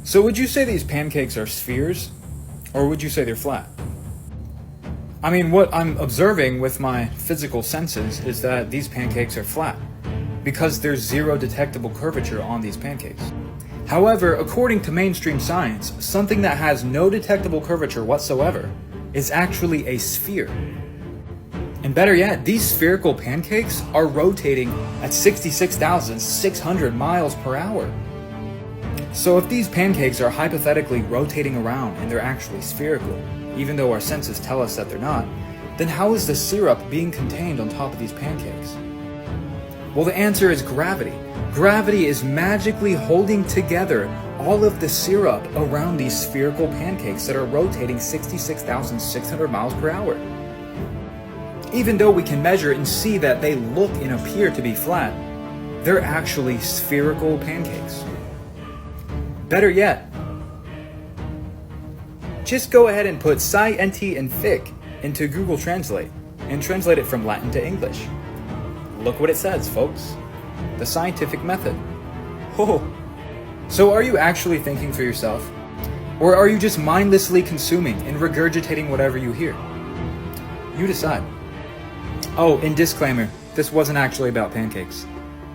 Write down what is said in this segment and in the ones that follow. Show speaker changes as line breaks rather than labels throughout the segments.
So would you say these pancakes are spheres, or would you say they're flat? I mean, what I'm observing with my physical senses is that these pancakes are flat, because there's zero detectable curvature on these pancakes. However, according to mainstream science, something that has no detectable curvature whatsoever is actually a sphere. And better yet, these spherical pancakes are rotating at 66,600 miles per hour. So if these pancakes are hypothetically rotating around and they're actually spherical, even though our senses tell us that they're not, then how is the syrup being contained on top of these pancakes? Well, the answer is gravity. Gravity is magically holding together all of the syrup around these spherical pancakes that are rotating 66,600 miles per hour. Even though we can measure and see that they look and appear to be flat, they're actually spherical pancakes. Better yet, just go ahead and put scientific into Google Translate and translate it from Latin to English. Look what it says, folks. The scientific method. Oh. So are you actually thinking for yourself? Or are you just mindlessly consuming and regurgitating whatever you hear? You decide. Oh, and disclaimer, this wasn't actually about pancakes.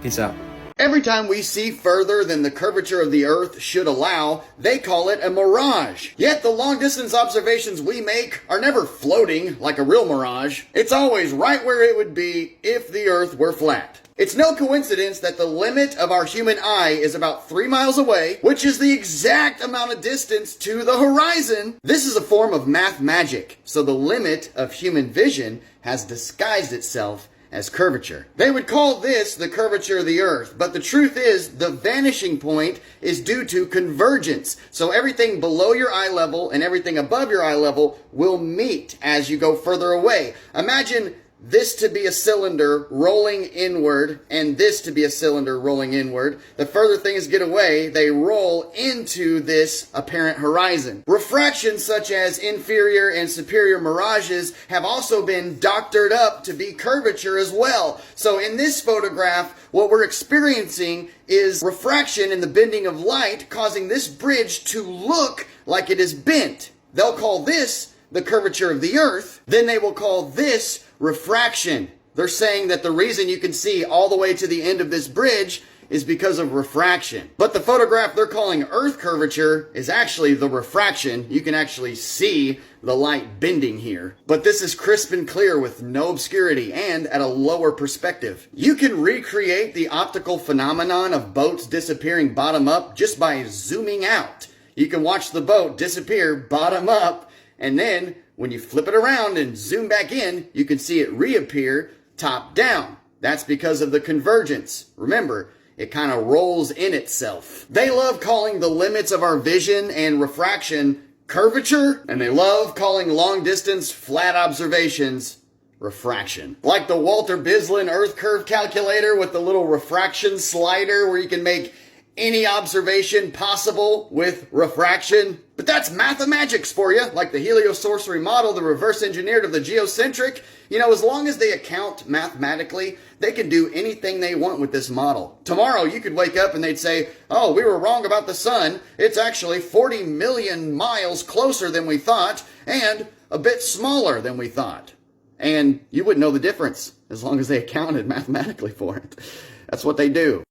Peace out.
Every time we see further than the curvature of the Earth should allow, they call it a mirage. Yet the long-distance observations we make are never floating like a real mirage. It's always right where it would be if the Earth were flat. It's no coincidence that the limit of our human eye is about 3 miles away, which is the exact amount of distance to the horizon. This is a form of math magic, so the limit of human vision has disguised itself as curvature. They would call this the curvature of the Earth, but the truth is the vanishing point is due to convergence. So everything below your eye level and everything above your eye level will meet as you go further away. Imagine this to be a cylinder rolling inward and this to be a cylinder rolling inward. The further things get away, they roll into this apparent horizon. Refractions such as inferior and superior mirages have also been doctored up to be curvature as well. So in this photograph, what we're experiencing is refraction in the bending of light, causing this bridge to look like it is bent. They'll call this the curvature of the Earth. Then they will call this refraction. They're saying that the reason you can see all the way to the end of this bridge is because of refraction. But the photograph they're calling Earth curvature is actually the refraction. You can actually see the light bending here. But this is crisp and clear with no obscurity and at a lower perspective. You can recreate the optical phenomenon of boats disappearing bottom up just by zooming out. You can watch the boat disappear bottom up, and then when you flip it around and zoom back in, you can see it reappear top down. That's because of the convergence. Remember, it kind of rolls in itself. They love calling the limits of our vision and refraction curvature, and they love calling long distance flat observations refraction. Like the Walter Bislin Earth curve calculator with the little refraction slider where you can make any observation possible with refraction. But that's MatheMagics for you, like the heliosorcery model, the reverse engineered of the geocentric. You know, as long as they account mathematically, they can do anything they want with this model. Tomorrow you could wake up and they'd say, oh, we were wrong about the sun. It's actually 40 million miles closer than we thought and a bit smaller than we thought. And you wouldn't know the difference as long as they accounted mathematically for it. That's what they do.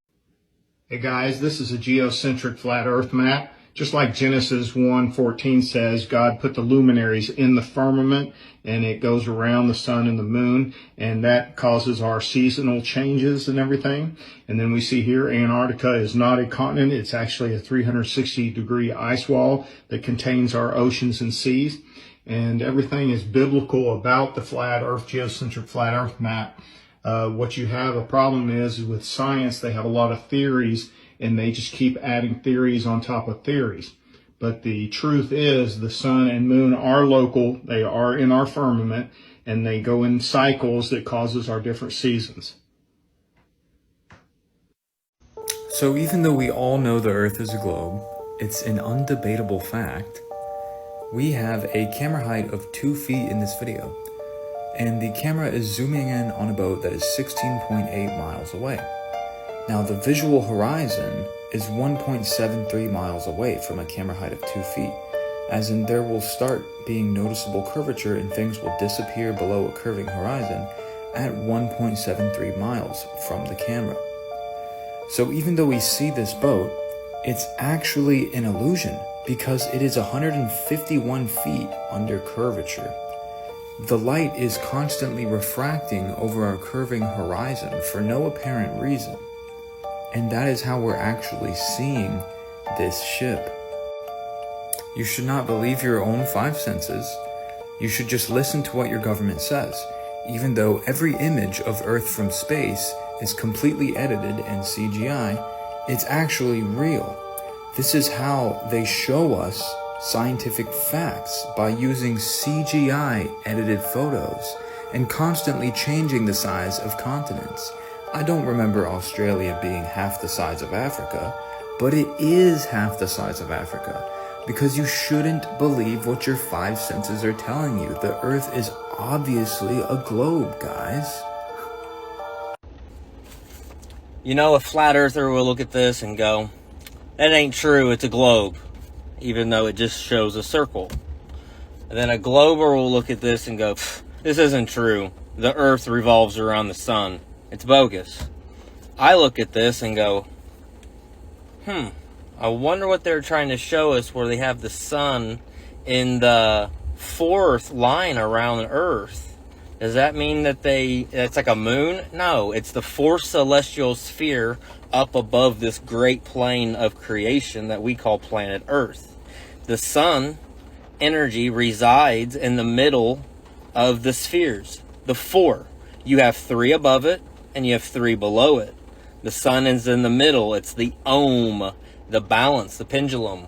Hey guys, this is a geocentric flat earth map. Just like Genesis 1:14 says, God put the luminaries in the firmament and it goes around the sun and the moon, and that causes our seasonal changes and everything. And then we see here Antarctica is not a continent. It's actually a 360-degree ice wall that contains our oceans and seas. And everything is biblical about the flat earth, geocentric flat earth map. What you have a problem is with science, they have a lot of theories and they just keep adding theories on top of theories. But the truth is the sun and moon are local. They are in our firmament and they go in cycles that causes our different seasons.
So even though we all know the Earth is a globe, it's an undebatable fact. We have a camera height of 2 feet in this video, and the camera is zooming in on a boat that is 16.8 miles away. Now the visual horizon is 1.73 miles away from a camera height of 2 feet, as in there will start being noticeable curvature and things will disappear below a curving horizon at 1.73 miles from the camera. So even though we see this boat, it's actually an illusion because it is 151 feet under curvature. The light is constantly refracting over our curving horizon for no apparent reason. And that is how we're actually seeing this ship. You should not believe your own five senses. You should just listen to what your government says, even though every image of Earth from space is completely edited and CGI, it's actually real. This is how they show us scientific facts, by using CGI edited photos and constantly changing the size of continents. I don't remember Australia being half the size of Africa, but it is half the size of Africa, because you shouldn't believe what your five senses are telling you. The Earth is obviously a globe, guys.
You know, a flat earther will look at this and go, that ain't true, it's a globe, even though it just shows a circle. And then a glober will look at this and go, this isn't true, the Earth revolves around the sun, it's bogus. I look at this and go, I wonder what they're trying to show us where they have the sun in the fourth line around the Earth. Does that mean that it's like a moon? No, it's the fourth celestial sphere up above this great plane of creation that we call planet Earth. The sun energy resides in the middle of the spheres, the four. You have three above it and you have three below it. The sun is in the middle. It's the ohm, the balance, the pendulum.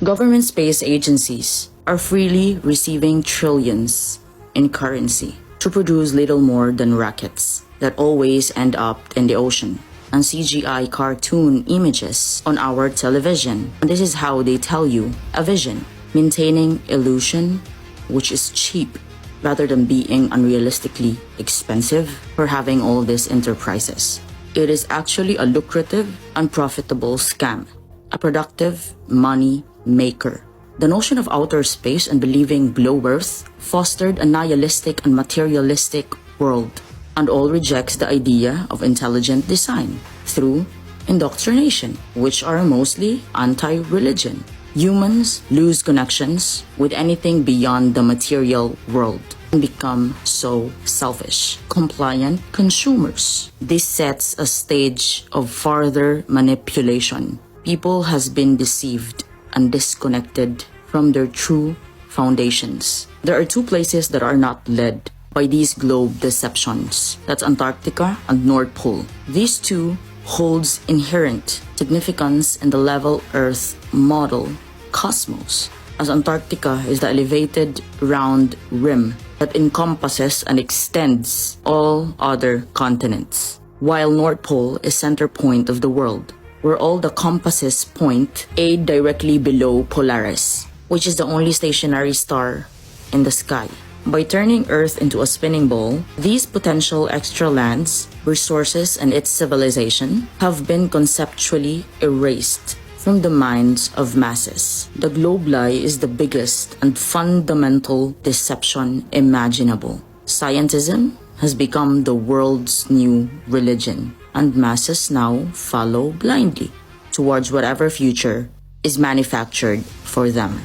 Government space agencies are freely receiving trillions in currency to produce little more than rockets that always end up in the ocean and CGI cartoon images on our television. And this is how they tell you a vision, maintaining illusion, which is cheap rather than being unrealistically expensive for having all these enterprises. It is actually a lucrative and profitable scam, a productive money maker. The notion of outer space and believing below Earth fostered a nihilistic and materialistic world, and all rejects the idea of intelligent design through indoctrination, which are mostly anti-religion. Humans lose connections with anything beyond the material world and become so selfish, compliant consumers. This sets a stage of further manipulation. People has been deceived and disconnected from their true foundations. There are two places that are not led by these globe deceptions. That's Antarctica and North Pole. These two holds inherent significance in the level Earth model cosmos, as Antarctica is the elevated round rim that encompasses and extends all other continents, while North Pole is center point of the world, where all the compasses point A directly below Polaris, which is the only stationary star in the sky. By turning Earth into a spinning ball, these potential extra lands, resources, and its civilization have been conceptually erased from the minds of masses. The globe lie is the biggest and fundamental deception imaginable. Scientism has become the world's new religion, and masses now follow blindly towards whatever future is manufactured for them.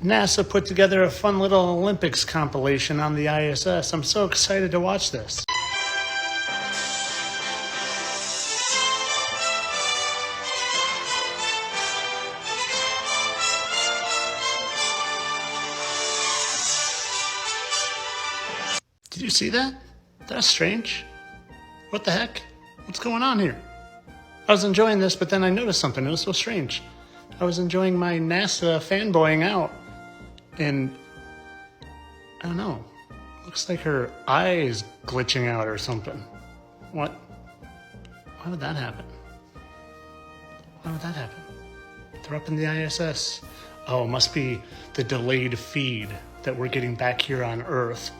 NASA put together a fun little Olympics compilation on the ISS. I'm so excited to watch this. Did you see that? That's strange. What the heck? What's going on here? I was enjoying this, but then I noticed something. It was so strange. I was enjoying my NASA fanboying out. And I don't know, looks like her eye is glitching out or something. What? Why would that happen? Why would that happen? They're up in the ISS. Oh, it must be the delayed feed that we're getting back here on Earth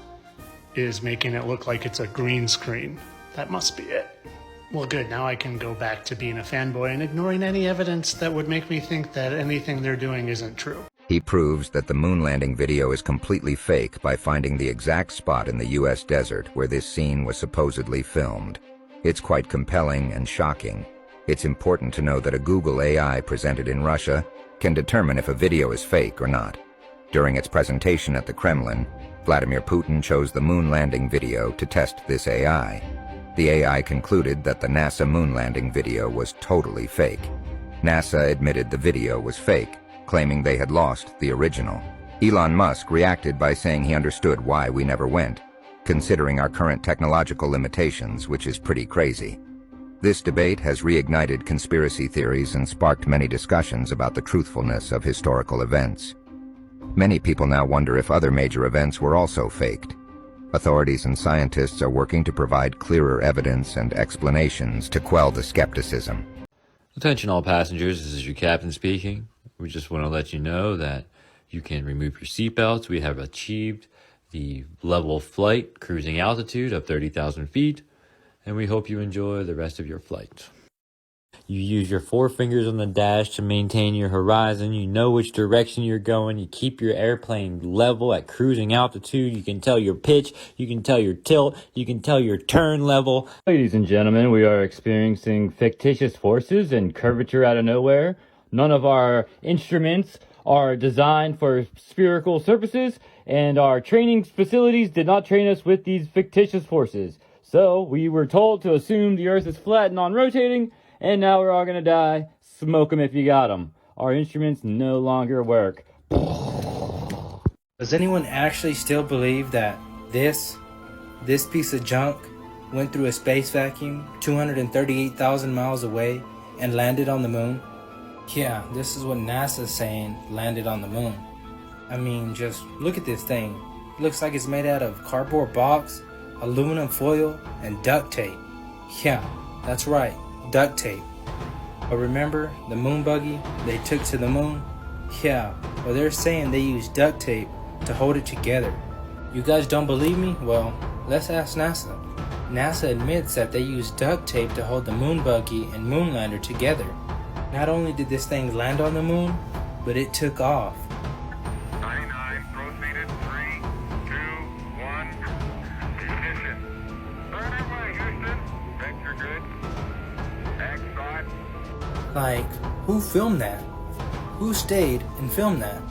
is making it look like it's a green screen. That must be it. Well, good. Now I can go back to being a fanboy and ignoring any evidence that would make me think that anything they're doing isn't true.
He proves that the moon landing video is completely fake by finding the exact spot in the U.S. desert where this scene was supposedly filmed. It's quite compelling and shocking. It's important to know that a Google AI presented in Russia can determine if a video is fake or not. During its presentation at the Kremlin, Vladimir Putin chose the moon landing video to test this AI. The AI concluded that the NASA moon landing video was totally fake. NASA admitted the video was fake, claiming they had lost the original. Elon Musk reacted by saying he understood why we never went, considering our current technological limitations, which is pretty crazy. This debate has reignited conspiracy theories and sparked many discussions about the truthfulness of historical events. Many people now wonder if other major events were also faked. Authorities and scientists are working to provide clearer evidence and explanations to quell the skepticism.
Attention all passengers, this is your captain speaking. We just want to let you know that you can remove your seatbelts. We have achieved the level of flight, cruising altitude of 30,000 feet, and we hope you enjoy the rest of your flight. You use your four fingers on the dash to maintain your horizon. You know which direction you're going. You keep your airplane level at cruising altitude. You can tell your pitch. You can tell your tilt. You can tell your turn level.
Ladies and gentlemen, we are experiencing fictitious forces and curvature out of nowhere. None of our instruments are designed for spherical surfaces, and our training facilities did not train us with these fictitious forces. So we were told to assume the Earth is flat and non-rotating, and now we're all going to die. Smoke them if you got them. Our instruments no longer work.
Does anyone actually still believe that this piece of junk went through a space vacuum 238,000 miles away and landed on the moon? Yeah, this is what NASA's saying landed on the moon. I mean, just look at this thing. It looks like it's made out of cardboard box, aluminum foil, and duct tape. Yeah, that's right. Duct tape. But remember the moon buggy they took to the moon? Yeah, well they're saying they used duct tape to hold it together. You guys don't believe me? Well, let's ask NASA. NASA admits that they used duct tape to hold the moon buggy and moon lander together. Not only did this thing land on the moon, but it took off.
99, proceeded, 3, 2, 1, ignition. Burn away, Houston. Vector good.
Like, who filmed that? Who stayed and filmed that?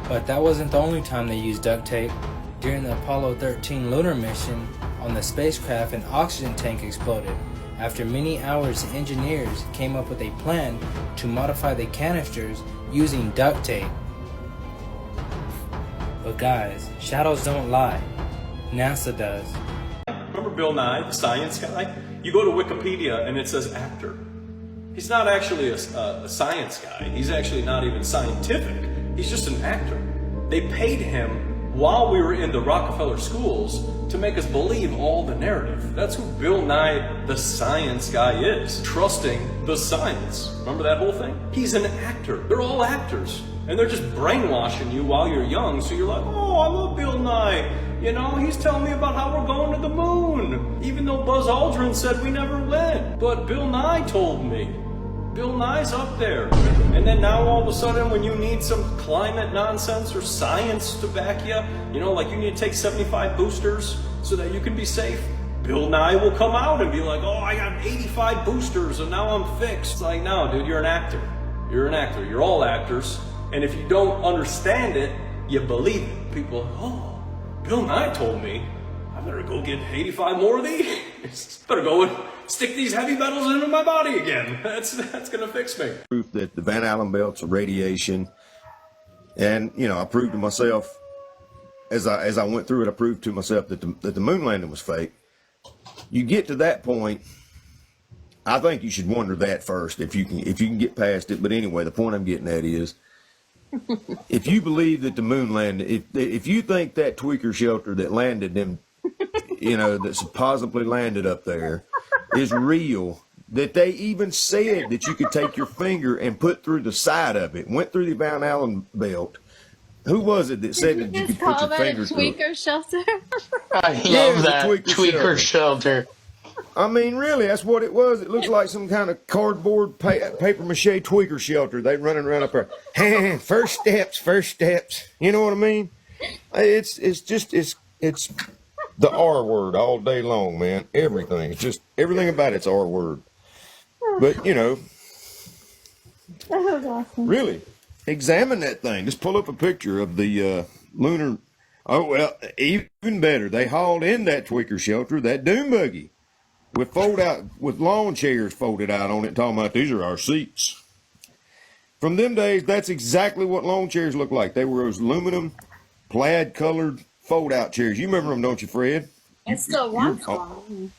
But that wasn't the only time they used duct tape. During the Apollo 13 lunar mission, on the spacecraft an oxygen tank exploded. After many hours, the engineers came up with a plan to modify the canisters using duct tape. But guys, shadows don't lie. NASA does.
Remember Bill Nye, the science guy? You go to Wikipedia and it says actor. He's not actually a science guy. He's actually not even scientific. He's just an actor. They paid him while we were in the Rockefeller schools to make us believe all the narrative. That's who Bill Nye, the science guy, is. Trusting the science. Remember that whole thing? He's an actor. They're all actors. And they're just brainwashing you while you're young, so you're like, oh, I love Bill Nye. You know, he's telling me about how we're going to the moon. Even though Buzz Aldrin said we never went. But Bill Nye told me. Bill Nye's up there. And then now all of a sudden when you need some climate nonsense or science to back you, you know, like you need to take 75 boosters so that you can be safe, Bill Nye will come out and be like, oh, I got 85 boosters and now I'm fixed. It's like, no, dude, you're an actor. You're an actor. You're all actors. And if you don't understand it, you believe it. People, oh, Bill Nye told me, I better go get 85 more of these. Better go and stick these heavy metals into my body again. That's gonna fix me.
Proof that the Van Allen belts are radiation, and you know, I proved to myself as I went through it. I proved to myself that the moon landing was fake. You get to that point, I think you should wonder that first if you can get past it. But anyway, the point I'm getting at is, if you believe that the moon landed, if you think that tweaker shelter that landed them, you know, that supposedly landed up there is real, that they even said that you could take your finger and put through the side of it, went through the Van Allen belt. Who was it that said that you could put your finger through it?
Tweaker shelter.
I love that tweaker shelter.
I mean, really, that's what it was. It looked like some kind of cardboard paper mache tweaker shelter. They running around up there. First steps, first steps. You know what I mean? It's the R word all day long, man. Everything. It's just everything about it's R word. But you know,
that was awesome.
Really, examine that thing. Just pull up a picture of the lunar. Oh well, even better. They hauled in that tweaker shelter, that dune buggy, with lawn chairs folded out on it, talking about these are our seats. From them days, that's exactly what lawn chairs look like. They were those aluminum, plaid-colored fold-out chairs. You remember them, don't you, Fred?
I still want one.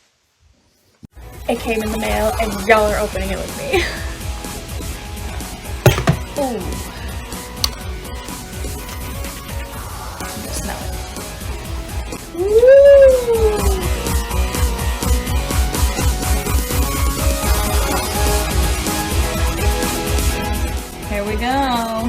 It came in the mail, and y'all are opening it with me. Ooh. Smell it. Woo! Here we go.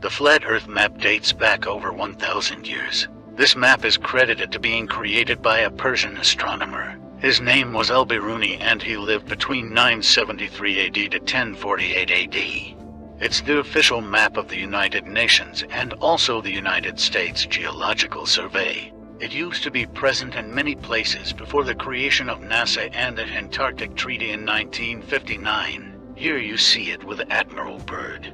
The flat Earth map dates back over 1,000 years. This map is credited to being created by a Persian astronomer. His name was Al-Biruni, and he lived between 973 AD to 1048 AD. It's the official map of the United Nations and also the United States Geological Survey. It used to be present in many places before the creation of NASA and the Antarctic Treaty in 1959. Here you see it with Admiral Byrd.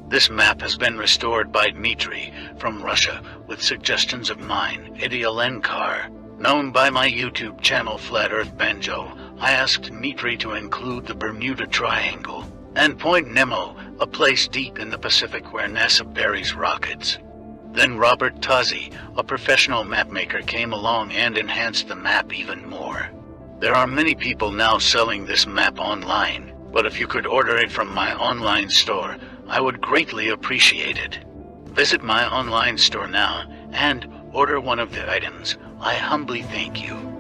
This map has been restored by Dmitry from Russia with suggestions of mine, Eddie Alenkar. Known by my YouTube channel Flat Earth Banjo, I asked Dmitry to include the Bermuda Triangle and Point Nemo, a place deep in the Pacific where NASA buries rockets. Then Robert Tozzi, a professional mapmaker, came along and enhanced the map even more. There are many people now selling this map online, but if you could order it from my online store, I would greatly appreciate it. Visit my online store now and order one of the items. I humbly thank you.